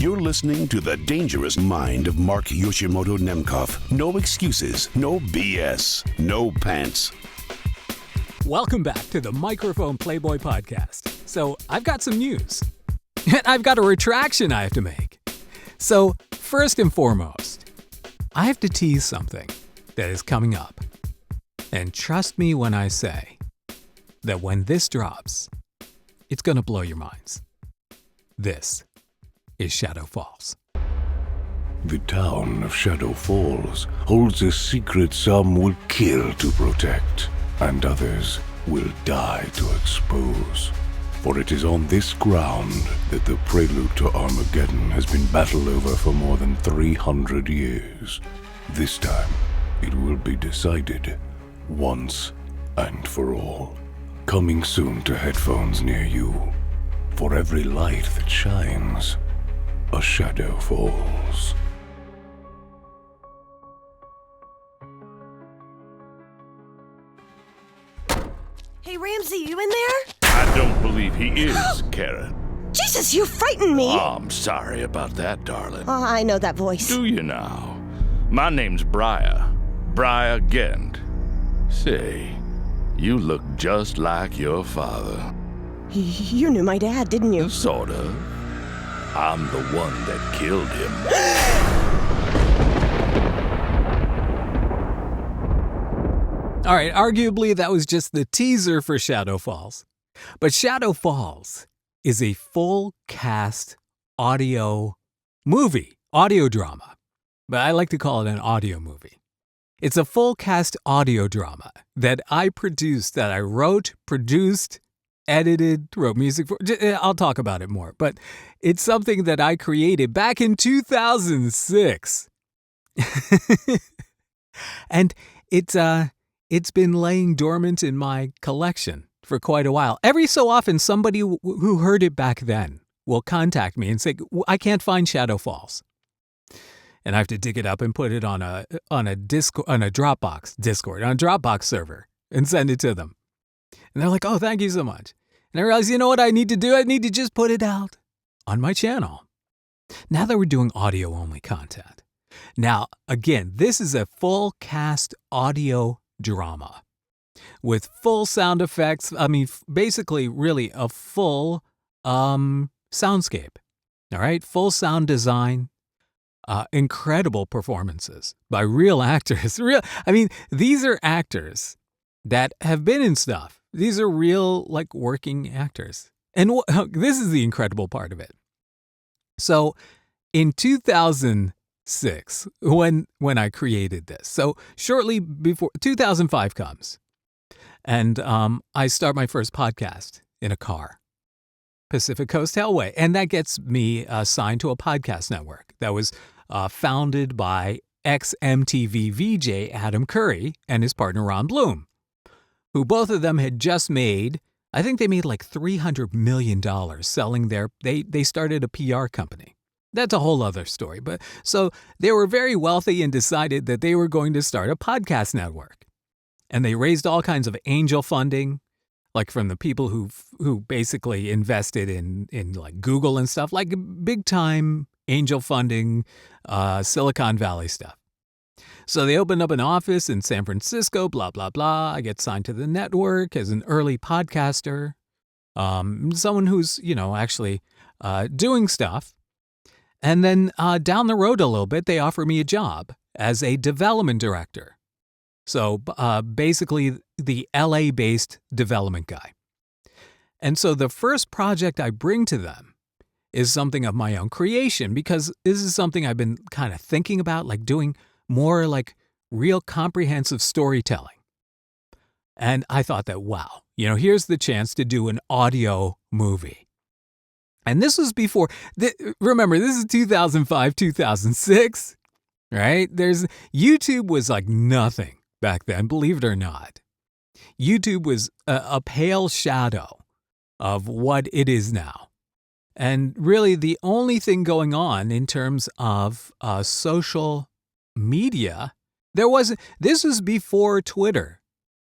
You're listening to The Dangerous Mind of Mark Yoshimoto Nemkov. No excuses, no BS, no pants. Welcome back to the Microphone Playboy podcast. So I've got some news. And I've got a retraction I have to make. So first and foremost, I have to tease something that is coming up. And trust me when I say that when this drops, it's going to blow your minds. This is Shadow Falls. The town of Shadow Falls holds a secret some will kill to protect, and others will die to expose. For it is on this ground that the prelude to Armageddon has been battled over for more than 300 years. This time, it will be decided once and for all. Coming soon to headphones near you. For every light that shines, a shadow falls. Hey, Ramsey, you in there? I don't believe he is, Karen. Jesus, you frightened me! Oh, I'm sorry about that, darling. Oh, I know that voice. Do you now? My name's Briar Gent. Say, you look just like your father. You knew my dad, didn't you? Sort of. I'm the one that killed him. All right, arguably that was just the teaser for Shadow Falls. But Shadow Falls is a full cast audio movie, audio drama. But I like to call it an audio movie. It's a full cast audio drama that I produced, that I wrote, produced, edited, wrote music for. I'll talk about it more. But it's something that I created back in 2006. And it's been laying dormant in my collection for quite a while. Every so often, somebody who heard it back then will contact me and say, I can't find Shadow Falls. And I have to dig it up and put it on a Dropbox server and send it to them. And they're like, oh, thank you so much. And I realize, you know what I need to do? I need to just put it out on my channel. Now that we're doing audio only content. Now, again, this is a full cast audio drama with full sound effects. I mean, basically, really a full soundscape. All right, full sound design. Incredible performances by real actors. These are actors that have been in stuff. These are real, working actors. And this is the incredible part of it. So, in 2006, when I created this, so shortly before 2005 comes, and I start my first podcast in a car. Pacific Coast Hellway. And that gets me signed to a podcast network that was founded by ex-MTV VJ Adam Curry and his partner Ron Bloom, who both of them had just made, I think they made like $300 million selling they started a PR company. That's a whole other story. But so they were very wealthy and decided that they were going to start a podcast network. And they raised all kinds of angel funding, like from the people who basically invested in like Google and stuff, like big time angel funding, Silicon Valley stuff. So they opened up an office in San Francisco, blah, blah, blah. I get signed to the network as an early podcaster, someone who's, actually doing stuff. And then down the road a little bit, they offer me a job as a development director. So basically the LA-based development guy. And so the first project I bring to them is something of my own creation, because this is something I've been kind of thinking about, like doing more like real comprehensive storytelling. And I thought that, wow, here's the chance to do an audio movie. And this was before, remember, this is 2005, 2006, right? YouTube was like nothing back then, believe it or not. YouTube was a pale shadow of what it is now. And really the only thing going on in terms of social media, this was before Twitter,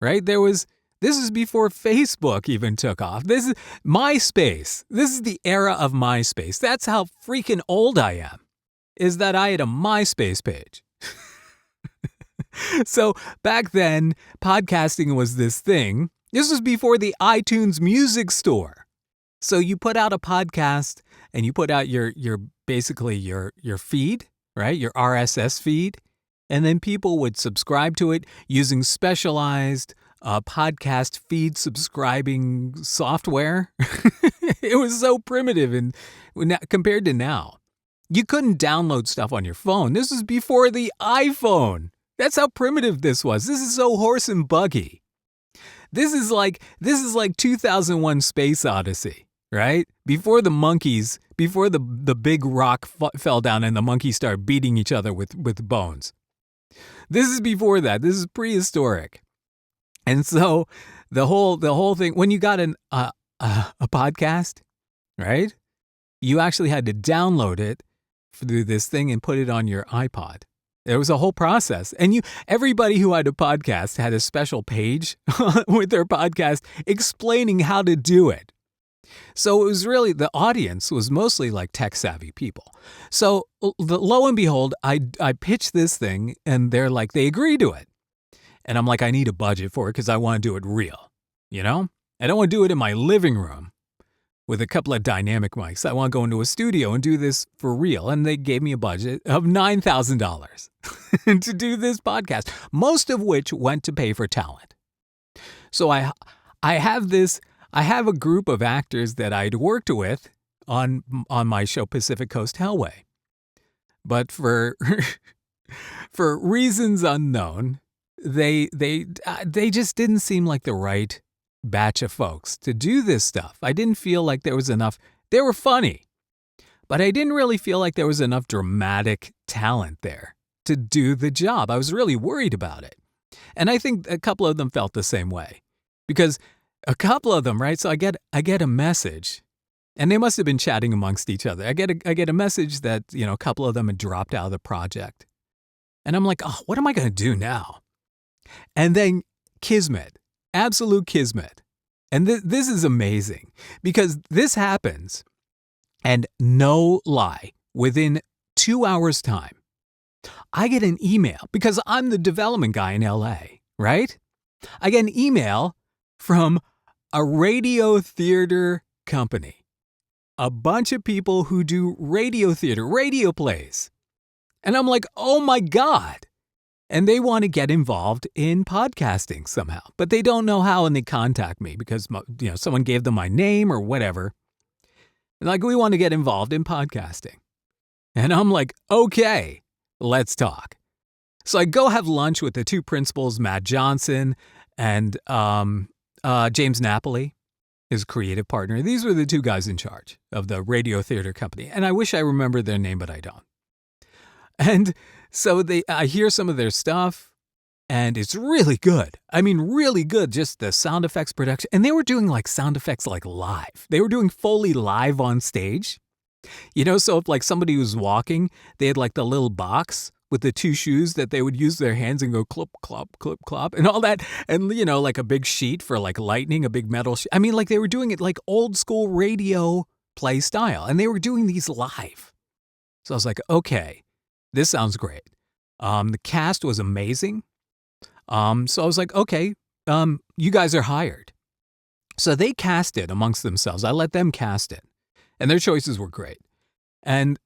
right? There was This is before Facebook even took off. This is MySpace. This is the era of MySpace. That's how freaking old I am, is that I had a MySpace page. So back then, podcasting was this thing. This was before the iTunes Music Store. So you put out a podcast and you put out your basically your feed, right? Your RSS feed. And then people would subscribe to it using specialized podcast feed subscribing software. It was so primitive and compared to now. You couldn't download stuff on your phone. This was before the iPhone. That's how primitive this was. This is so horse and buggy. This is like 2001 Space Odyssey, right? Before the monkeys, before the big rock fell down and the monkeys started beating each other with bones. This is before that. This is prehistoric. And so the whole thing, when you got a podcast, right? You actually had to download it through this thing and put it on your iPod. There was a whole process. And everybody who had a podcast had a special page with their podcast explaining how to do it. So it was really, the audience was mostly like tech-savvy people. So lo and behold, I pitched this thing, and they agree to it. And I'm like, I need a budget for it because I want to do it real, you know? I don't want to do it in my living room with a couple of dynamic mics. I want to go into a studio and do this for real. And they gave me a budget of $9,000 to do this podcast, most of which went to pay for talent. So I have a group of actors that I'd worked with on my show Pacific Coast Hellway. But for reasons unknown, they just didn't seem like the right batch of folks to do this stuff. I didn't feel like there was enough. They were funny, but I didn't really feel like there was enough dramatic talent there to do the job. I was really worried about it. And I think a couple of them felt the same way, because a couple of them, right? So I get a message, and they must have been chatting amongst each other. I get a message that, a couple of them had dropped out of the project. And I'm like, oh, what am I going to do now? And then kismet, absolute kismet. And this is amazing, because this happens, and no lie, within 2 hours' time, I get an email, because I'm the development guy in LA, right? I get an email from a radio theater company, a bunch of people who do radio theater, radio plays. And I'm like, oh my God. And they want to get involved in podcasting somehow, but they don't know how, and they contact me because, someone gave them my name or whatever. Like, we want to get involved in podcasting. And I'm like, okay, let's talk. So I go have lunch with the two principals, Matt Johnson and James Napoli, his creative partner. These were the two guys in charge of the radio theater company. And I wish I remembered their name, but I don't. And so I hear some of their stuff, and it's really good. I mean, really good, just the sound effects production. And they were doing like sound effects like live. They were doing Foley live on stage. So if like somebody was walking, they had like the little box with the two shoes that they would use their hands and go clop, clop, clop, clop, and all that. And, like a big sheet for like lightning, a big metal sheet. I mean, like they were doing it like old school radio play style, and they were doing these live. So I was like, okay, this sounds great. The cast was amazing. So I was like, okay, you guys are hired. So they cast it amongst themselves. I let them cast it, and their choices were great. And,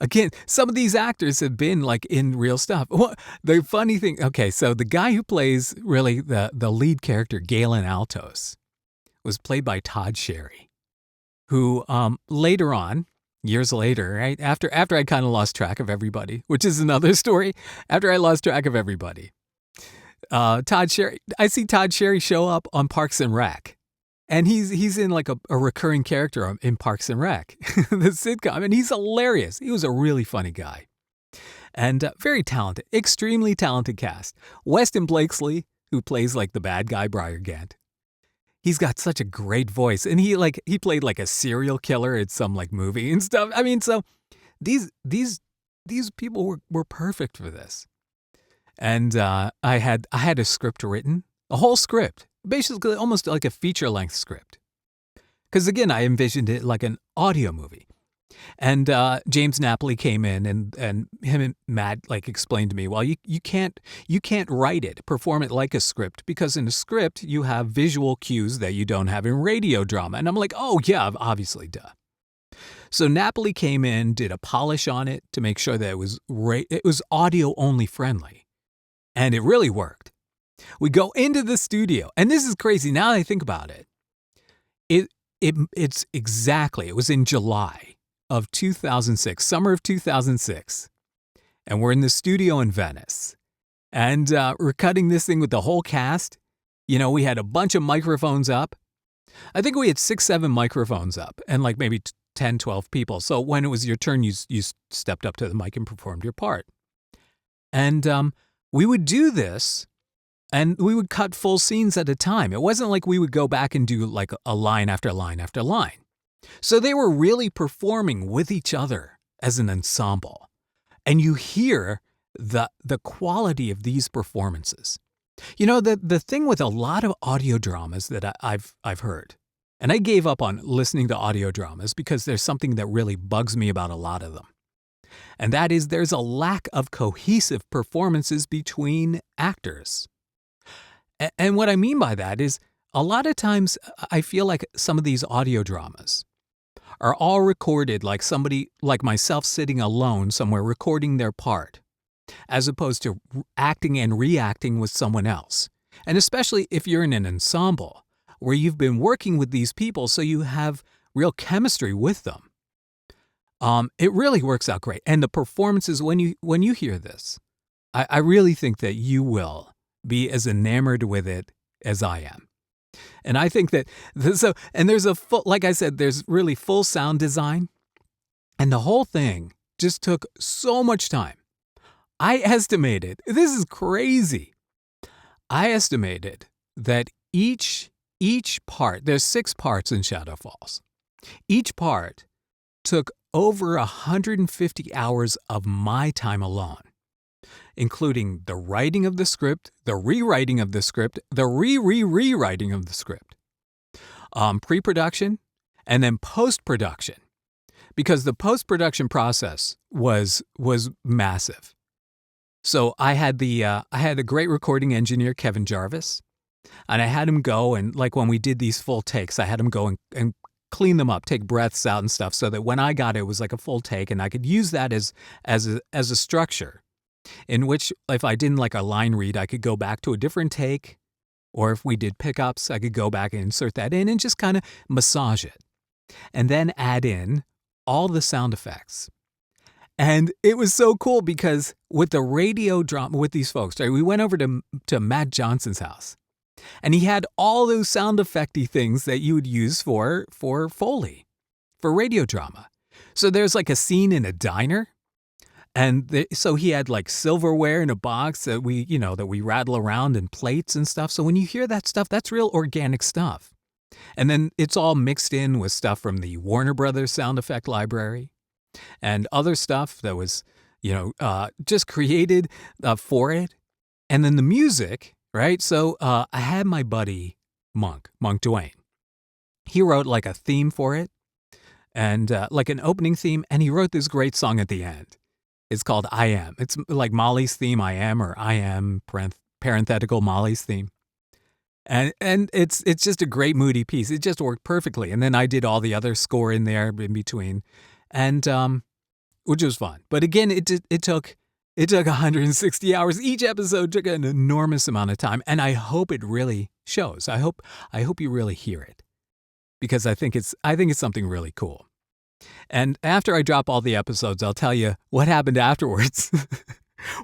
again, some of these actors have been like in real stuff. The funny thing, okay, so the guy who plays really the lead character, Galen Altos, was played by Todd Sherry, who later on, years later, right, after I kind of lost track of everybody, which is another story, after I lost track of everybody, I see Todd Sherry show up on Parks and Rec. And he's in like a recurring character in Parks and Rec, the sitcom, and he's hilarious. He was a really funny guy. And very talented, extremely talented cast. Weston Blakesley, who plays like the bad guy, Briar Gant. He's got such a great voice, and he played like a serial killer in some like movie and stuff. I mean, so these people were perfect for this. And I had a script written. The whole script, basically almost like a feature-length script. Because again, I envisioned it like an audio movie. And James Napoli came in and him and Matt explained to me, well, you can't write it, perform it like a script, because in a script you have visual cues that you don't have in radio drama. And I'm like, oh yeah, obviously, duh. So Napoli came in, did a polish on it to make sure that it was audio only friendly. And it really worked. We go into the studio, and this is crazy now that I think about it. It was in July of 2006, summer of 2006. And we're in the studio in Venice. And we're cutting this thing with the whole cast. We had a bunch of microphones up. I think we had 6-7 microphones up and maybe 10, 12 people. So when it was your turn, you stepped up to the mic and performed your part. And we would do this, and we would cut full scenes at a time. It wasn't like we would go back and do a line after line after line. So they were really performing with each other as an ensemble. And you hear the quality of these performances. The thing with a lot of audio dramas that I've heard, and I gave up on listening to audio dramas because there's something that really bugs me about a lot of them. And that is there's a lack of cohesive performances between actors. And what I mean by that is a lot of times I feel like some of these audio dramas are all recorded like somebody like myself sitting alone somewhere recording their part, as opposed to acting and reacting with someone else. And especially if you're in an ensemble where you've been working with these people so you have real chemistry with them. It really works out great. And the performances, when you hear this, I really think that you will be as enamored with it as I am. And I think that, there's a full, like I said, there's really full sound design. And the whole thing just took so much time. I estimated, this is crazy. I estimated that each part, there's 6 parts in Shadow Falls. Each part took over 150 hours of my time alone, including the writing of the script, the rewriting of the script, the rewriting of the script, pre-production, and then post-production, because the post-production process was massive. So I had the great recording engineer, Kevin Jarvis, and I had him go and when we did these full takes, I had him go and clean them up, take breaths out and stuff, so that when I got it was like a full take, and I could use that as a structure in which if I didn't like a line read, I could go back to a different take, or if we did pickups, I could go back and insert that in and just kind of massage it, and then add in all the sound effects. And it was so cool because with the radio drama with these folks, right, we went over to Matt Johnson's house. And he had all those sound effect-y things that you would use for Foley, for radio drama. So there's a scene in a diner, and so he had silverware in a box that we rattle around, and plates and stuff. So when you hear that stuff, that's real organic stuff. And then it's all mixed in with stuff from the Warner Brothers sound effect library and other stuff that was, just created for it. And then the music. Right? So I had my buddy, Monk Dwayne. He wrote a theme for it, and an opening theme, and he wrote this great song at the end. It's called I Am. It's like Molly's theme, I Am, or I Am, parenthetical Molly's theme. And it's just a great moody piece. It just worked perfectly. And then I did all the other score in there in between, and which was fun. But again, it took 160 hours. Each episode took an enormous amount of time, and I hope it really shows. I hope you really hear it, because I think it's something really cool. And after I drop all the episodes, I'll tell you what happened afterwards,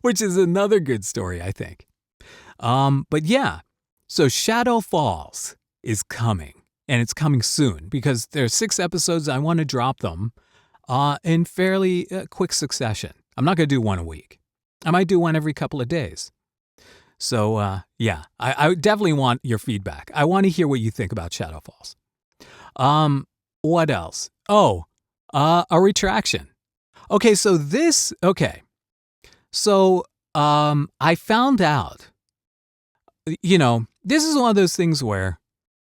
which is another good story, I think. But yeah, so Shadow Falls is coming, and it's coming soon because there's 6 episodes. I want to drop them in fairly quick succession. I'm not going to do one a week. I might do one every couple of days. So, yeah, I definitely want your feedback. I want to hear what you think about Shadow Falls. What else? Oh, a retraction. Okay, so I found out this is one of those things where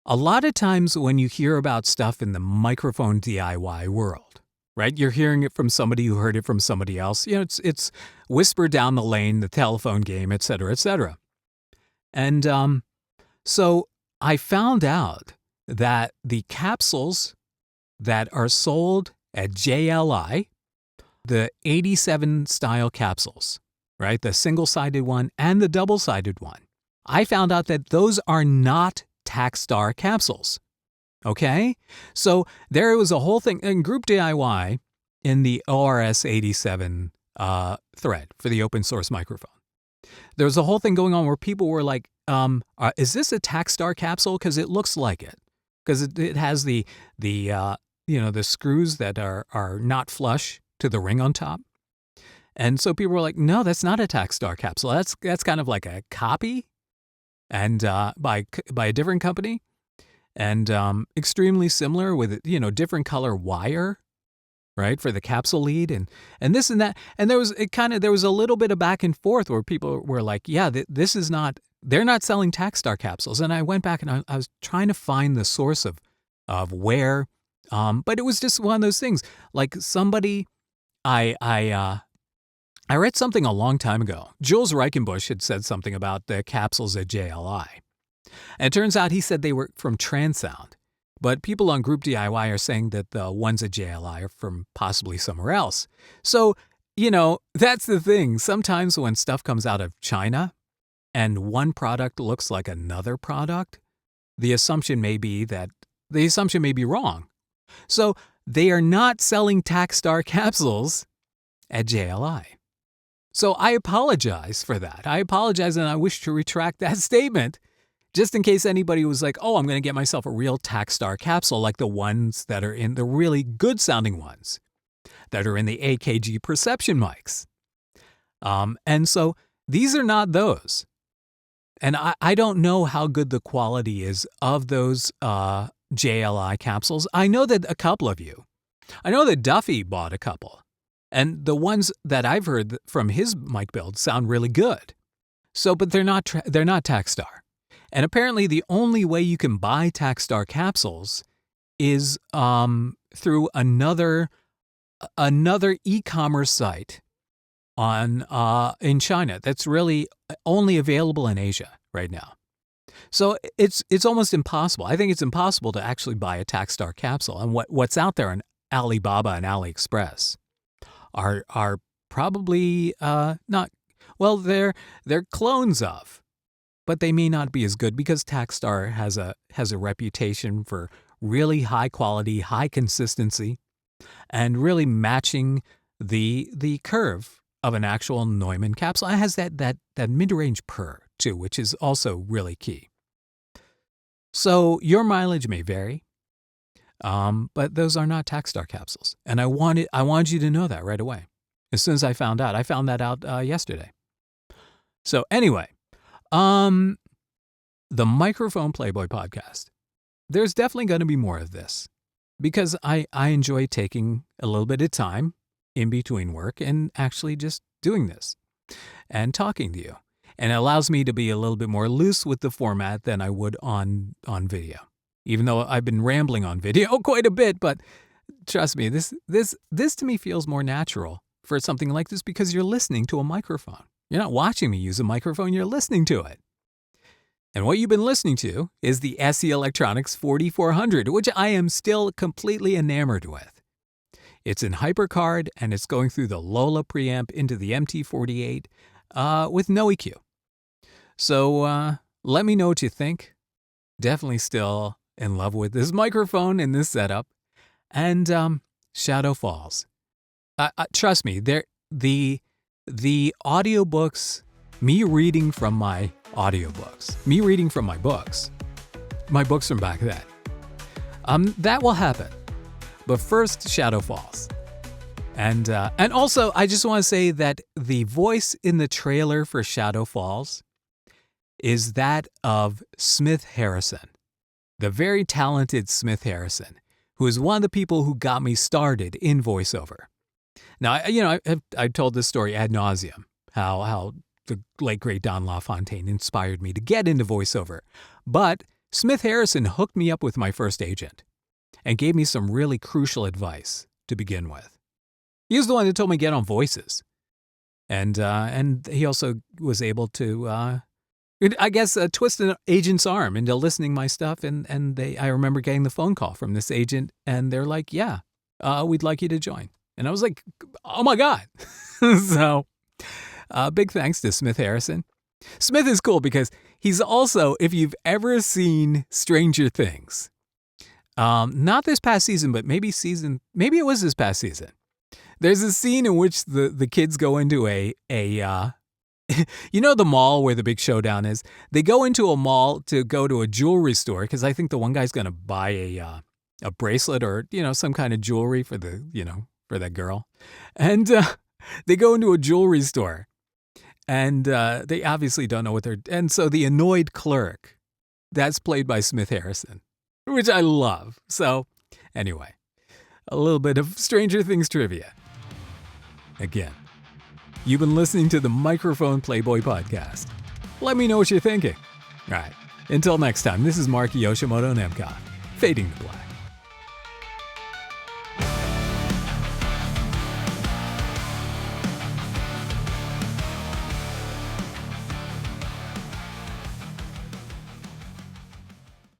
a lot of times when you hear about stuff in the microphone DIY world, right? You're hearing it from somebody who heard it from somebody else. It's whispered down the lane, the telephone game, et cetera, et cetera. And so I found out that the capsules that are sold at JLI, the 87 style capsules, right? The single-sided one and the double-sided one. I found out that those are not Takstar capsules. Okay? So there was a whole thing in Group DIY in the ORS 87 thread for the open source microphone. There was a whole thing going on where people were like, is this a Takstar capsule? Because it looks like it. Because it has the screws that are not flush to the ring on top. And so people were like, no, that's not a Takstar capsule. That's kind of like a copy and by a different company, and extremely similar with different color wire, right, for the capsule lead and this and that. And there was a little bit of back and forth where people were like, yeah, this is not, they're not selling Takstar capsules. And I went back and I was trying to find the source of where, but it was just one of those things. Like somebody, I read something a long time ago. Jules Reichenbusch had said something about the capsules at JLI. And it turns out he said they were from Transsound. But people on Group DIY are saying that the ones at JLI are from possibly somewhere else. So, that's the thing. Sometimes when stuff comes out of China and one product looks like another product, the assumption may be wrong. So they are not selling Takstar capsules at JLI. So I apologize for that. I apologize, and I wish to retract that statement, just in case anybody was like, oh, I'm going to get myself a real Takstar capsule like the ones that are in the really good-sounding ones that are in the AKG Perception mics. And so these are not those. And I don't know how good the quality is of those JLI capsules. I know that a couple of you. I know that Duffy bought a couple. And the ones that I've heard from his mic build sound really good. So, but they're not Takstar. And apparently the only way you can buy Takstar capsules is through another e-commerce site in China that's really only available in Asia right now. So it's almost impossible. I think it's impossible to actually buy a Takstar capsule. And what's out there on Alibaba and AliExpress are probably not, well, they're clones of, but they may not be as good because Takstar has a reputation for really high quality, high consistency, and really matching the curve of an actual Neumann capsule. It has that mid-range purr too, which is also really key. So your mileage may vary. But those are not Takstar capsules. And I wanted you to know that right away. As soon as I found that out yesterday. So anyway, the Microphone Playboy podcast. There's definitely going to be more of this because I enjoy taking a little bit of time in between work and actually just doing this and talking to you. And it allows me to be a little bit more loose with the format than I would on video. Even though I've been rambling on video quite a bit, but trust me, this to me feels more natural for something like this because you're listening to a microphone. You're not watching me use a microphone, you're listening to it. And what you've been listening to is the SE Electronics 4400, which I am still completely enamored with. It's in HyperCard, and it's going through the Lola preamp into the MT48 with no EQ. So let me know what you think. Definitely still in love with this microphone and this setup. And Shadow Falls. Trust me, the audiobooks, me reading from my audiobooks, me reading from my books from back then, that will happen. But first, Shadow Falls. And also, I just want to say that the voice in the trailer for Shadow Falls is that of Smith Harrison, the very talented Smith Harrison, who is one of the people who got me started in voiceover. Now, I've told this story ad nauseum, how the late great Don LaFontaine inspired me to get into voiceover. But Smith Harrison hooked me up with my first agent and gave me some really crucial advice to begin with. He was the one that told me to get on Voices. And he also was able to, twist an agent's arm into listening my stuff. And I remember getting the phone call from this agent, and they're like, yeah, we'd like you to join. And I was like, oh my God. So big thanks to Smith Harrison. Smith is cool because he's also, if you've ever seen Stranger Things, not this past season, but maybe it was this past season. There's a scene in which the kids go into a you know, the mall where the big showdown is. They go into a mall to go to a jewelry store because I think the one guy's going to buy a bracelet or, some kind of jewelry for for that girl. And they go into a jewelry store and they obviously don't know and so the annoyed clerk, that's played by Smith Harrison, which I love. So anyway, a little bit of Stranger Things trivia. Again, you've been listening to the Microphone Playboy podcast. Let me know what you're thinking. All right, until next time, this is Mark Yoshimoto Nemkov, fading to black.